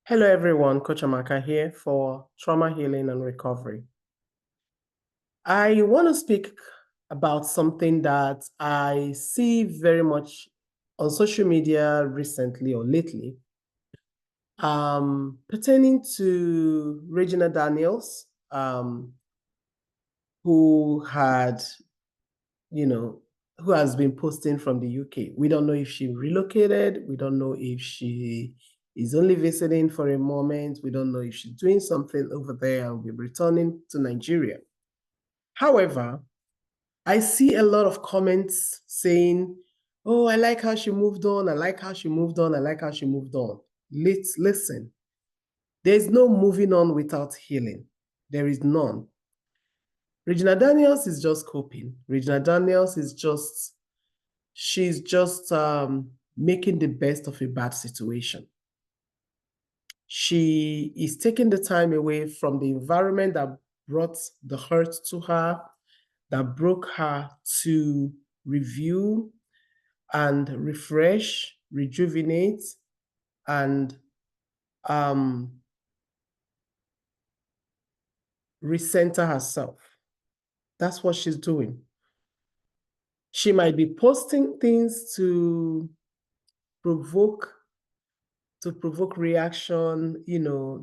Hello everyone, Coach Amaka here for Trauma Healing and Recovery. I want to speak about something that I see very much on social media recently or lately, pertaining to Regina Daniels, who had, who has been posting from the UK. We don't know if she relocated. We don't know if she is only visiting for a moment. We don't know if she's doing something over there and will be returning to Nigeria. However, I see a lot of comments saying, oh, I like how she moved on. I like how she moved on. I like how she moved on. Let's listen. There's no moving on without healing. There is none. Regina Daniels is just coping. Regina Daniels is she's just making the best of a bad situation. She is taking the time away from the environment that brought the hurt to her, that broke her, to review and refresh, rejuvenate, and recenter herself. That's what she's doing. She might be posting things to provoke reaction,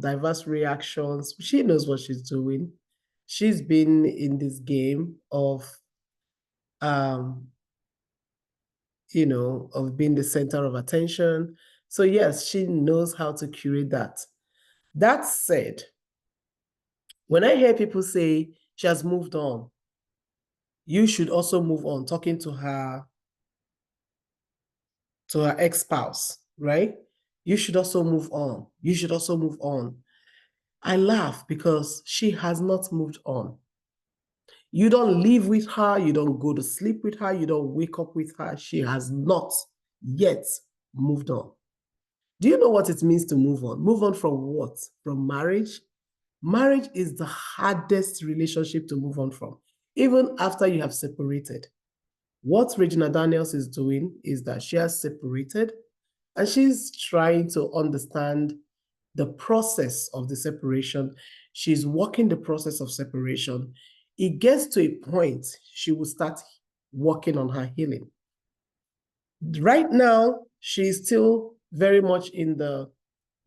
diverse reactions. She knows what she's doing. She's been in this game of, of being the center of attention. So yes, she knows how to curate that. That said, when I hear people say she has moved on, you should also move on, talking to her ex-spouse, right? You should also move on. You should also move on. I laugh because she has not moved on. You don't live with her. You don't go to sleep with her. You don't wake up with her. She has not yet moved on. Do you know what it means to move on? Move on from what? From marriage? Marriage is the hardest relationship to move on from, even after you have separated. What Regina Daniels is doing is that she has separated and she's trying to understand the process of the separation. She's walking the process of separation. It gets to a point she will start working on her healing. Right now, she's still very much in the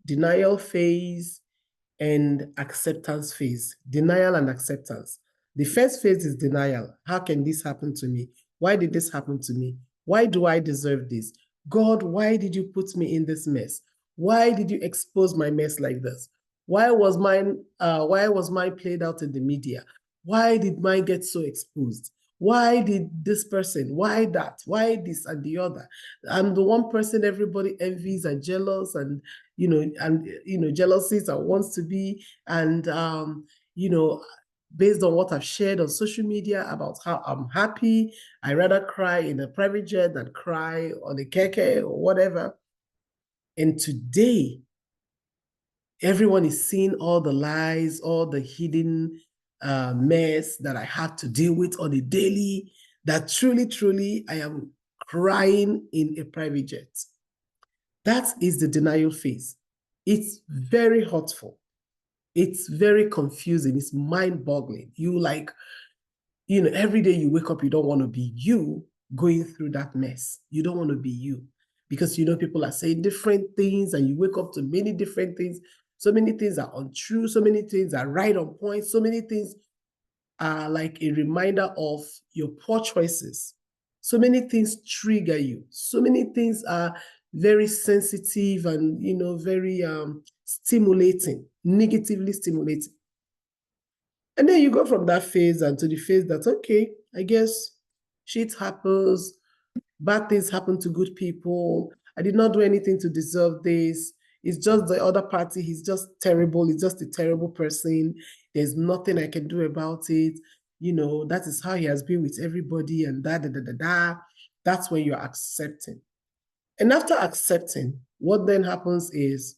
denial phase and acceptance phase. Denial and acceptance. The first phase is denial. How can this happen to me? Why did this happen to me? Why do I deserve this? God, why did you put me in this mess? Why did you expose my mess like this? Why was mine played out in the media? Why did mine get so exposed? Why did this person? Why that? Why this and the other? I'm the one person everybody envies and jealous and jealousies and wants to be, and based on what I've shared on social media about how I'm happy, I rather cry in a private jet than cry on a keke or whatever. And today, everyone is seeing all the lies, all the hidden mess that I have to deal with on a daily, that truly, I am crying in a private jet. That is the denial phase. It's very hurtful. It's very confusing. It's mind-boggling. Every day you wake up, you don't want to be you going through that mess. You don't want to be you because, people are saying different things and you wake up to many different things. So many things are untrue. So many things are right on point. So many things are like a reminder of your poor choices. So many things trigger you. So many things are very sensitive and, very stimulating, negatively stimulating. And then you go from that phase and to the phase that, okay, I guess shit happens, bad things happen to good people. I did not do anything to deserve this. It's just the other party. He's just terrible. He's just a terrible person. There's nothing I can do about it. That is how he has been with everybody and da. That's when you're accepting. And after accepting, what then happens is,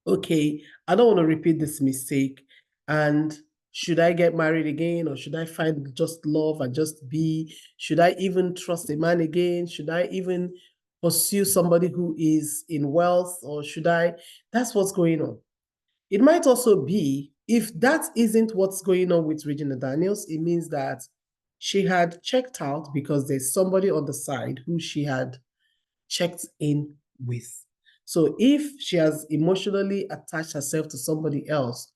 okay, I don't want to repeat this mistake. And should I get married again, or should I find just love and just be? Should I even trust a man again? Should I even pursue somebody who is in wealth, or should I? That's what's going on. It might also be, if that isn't what's going on with Regina Daniels, it means that she had checked out because there's somebody on the side who she had checked in with. So if she has emotionally attached herself to somebody else,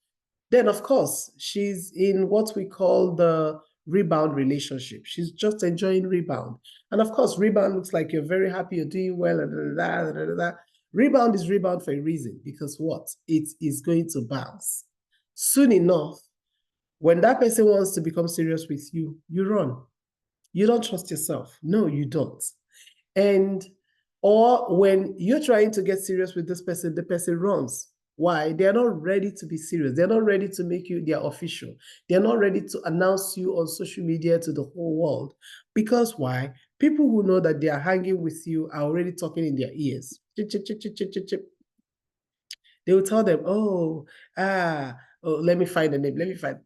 then of course she's in what we call the rebound relationship. She's just enjoying rebound. And of course, rebound looks like you're very happy, you're doing well, and da, da, da, da, da. Rebound is rebound for a reason, because what? It is going to bounce. Soon enough, when that person wants to become serious with you, you run. You don't trust yourself. No, you don't. And or when you're trying to get serious with this person, the person runs. Why? They're not ready to be serious. They're not ready to make you their official. They're not ready to announce you on social media to the whole world. Because why? People who know that they are hanging with you are already talking in their ears. Chip, chip, chip, chip, chip, chip, chip. They will tell them, oh, let me find the name. Let me find.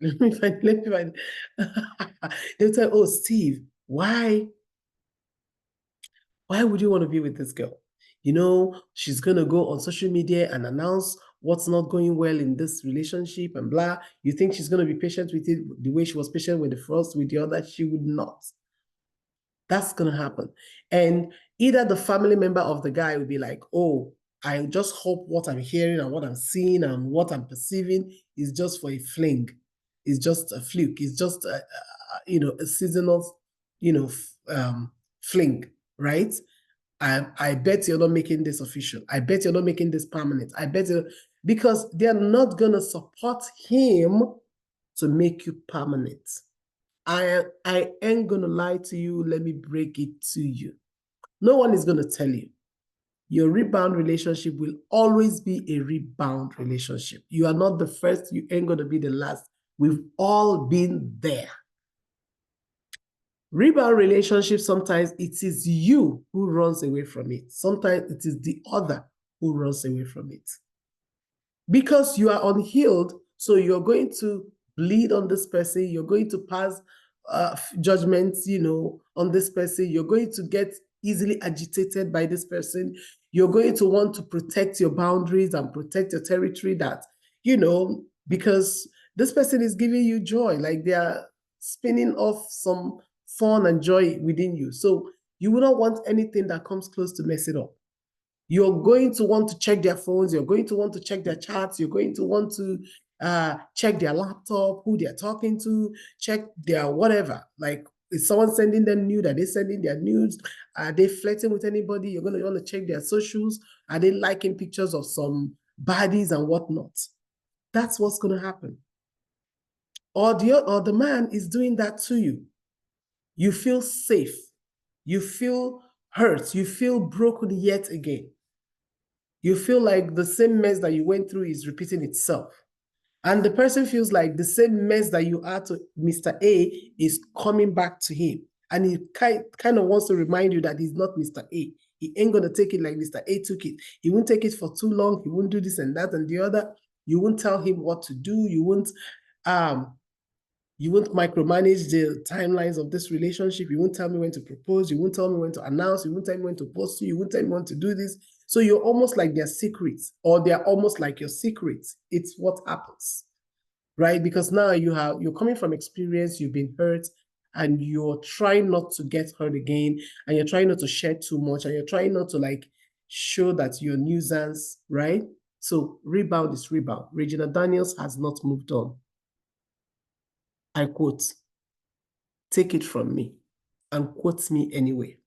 They'll tell, oh, Steve, why would you want to be with this girl? You know, she's going to go on social media and announce what's not going well in this relationship and blah. You think she's going to be patient with it the way she was patient with the first, with the other? She would not. That's going to happen. And either the family member of the guy will be like, oh, I just hope what I'm hearing and what I'm seeing and what I'm perceiving is just for a fling. It's just a fluke. It's just, a seasonal, fling, right? I bet you're not making this official. I bet you're not making this permanent. I bet you, because they're not going to support him to make you permanent. I ain't going to lie to you. Let me break it to you. No one is going to tell you. Your rebound relationship will always be a rebound relationship. You are not the first. You ain't going to be the last. We've all been there. Rebound relationship, sometimes it is you who runs away from it. Sometimes it is the other who runs away from it. Because you are unhealed, so you're going to bleed on this person. You're going to pass judgments, on this person. You're going to get easily agitated by this person. You're going to want to protect your boundaries and protect your territory because this person is giving you joy, like they are spinning off some fun and joy within you. So you will not want anything that comes close to mess it up. You're going to want to check their phones. You're going to want to check their chats. You're going to want to check their laptop, who they're talking to, check their whatever. Like, is someone sending them nude? Are they sending their nudes? Are they flirting with anybody? You're going to want to check their socials. Are they liking pictures of some bodies and whatnot? That's what's going to happen. Or the man is doing that to you. You feel safe. You feel hurt. You feel broken yet again. You feel like the same mess that you went through is repeating itself. And the person feels like the same mess that you are to Mr. A is coming back to him. And he kind of wants to remind you that he's not Mr. A. He ain't going to take it like Mr. A took it. He won't take it for too long. He won't do this and that and the other. You won't tell him what to do. You won't micromanage the timelines of this relationship. You won't tell me when to propose. You won't tell me when to announce. You won't tell me when to post you. You won't tell me when to do this. So you're almost like their secrets, or they're almost like your secrets. It's what happens, right? Because now you're coming from experience, you've been hurt, and you're trying not to get hurt again, and you're trying not to share too much, and you're trying not to show that you're a nuisance, right? So rebound is rebound. Regina Daniels has not moved on. I quote, take it from me, and quote me anyway.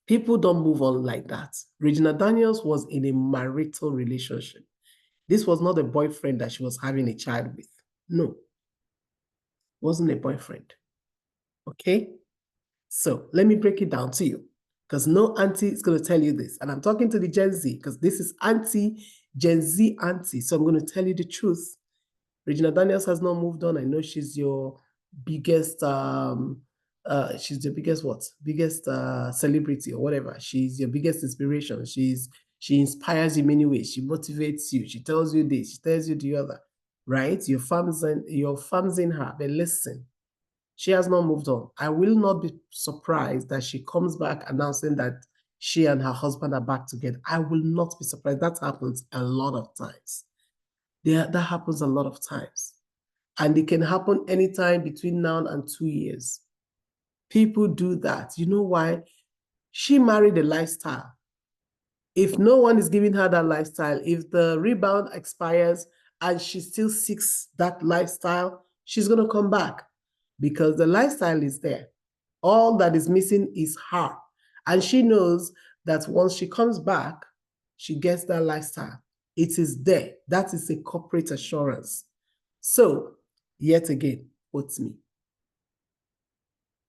People don't move on like that. Regina Daniels was in a marital relationship. This was not a boyfriend that she was having a child with. No, it wasn't a boyfriend. Okay? So let me break it down to you, because no auntie is going to tell you this. And I'm talking to the Gen Z, because this is Gen Z auntie. So I'm going to tell you the truth. Regina Daniels has not moved on. I know she's your biggest celebrity or whatever. She's your biggest inspiration. She inspires you in many ways. She motivates you. She tells you this. She tells you the other, right? Your farm's in her. But listen, she has not moved on. I will not be surprised that she comes back announcing that she and her husband are back together. I will not be surprised. That happens a lot of times. That happens a lot of times. And it can happen anytime between now and 2 years. People do that. You know why? She married a lifestyle. If no one is giving her that lifestyle, if the rebound expires and she still seeks that lifestyle, she's going to come back because the lifestyle is there. All that is missing is her. And she knows that once she comes back, she gets that lifestyle. It is there. That is a corporate assurance. So, yet again, quote me,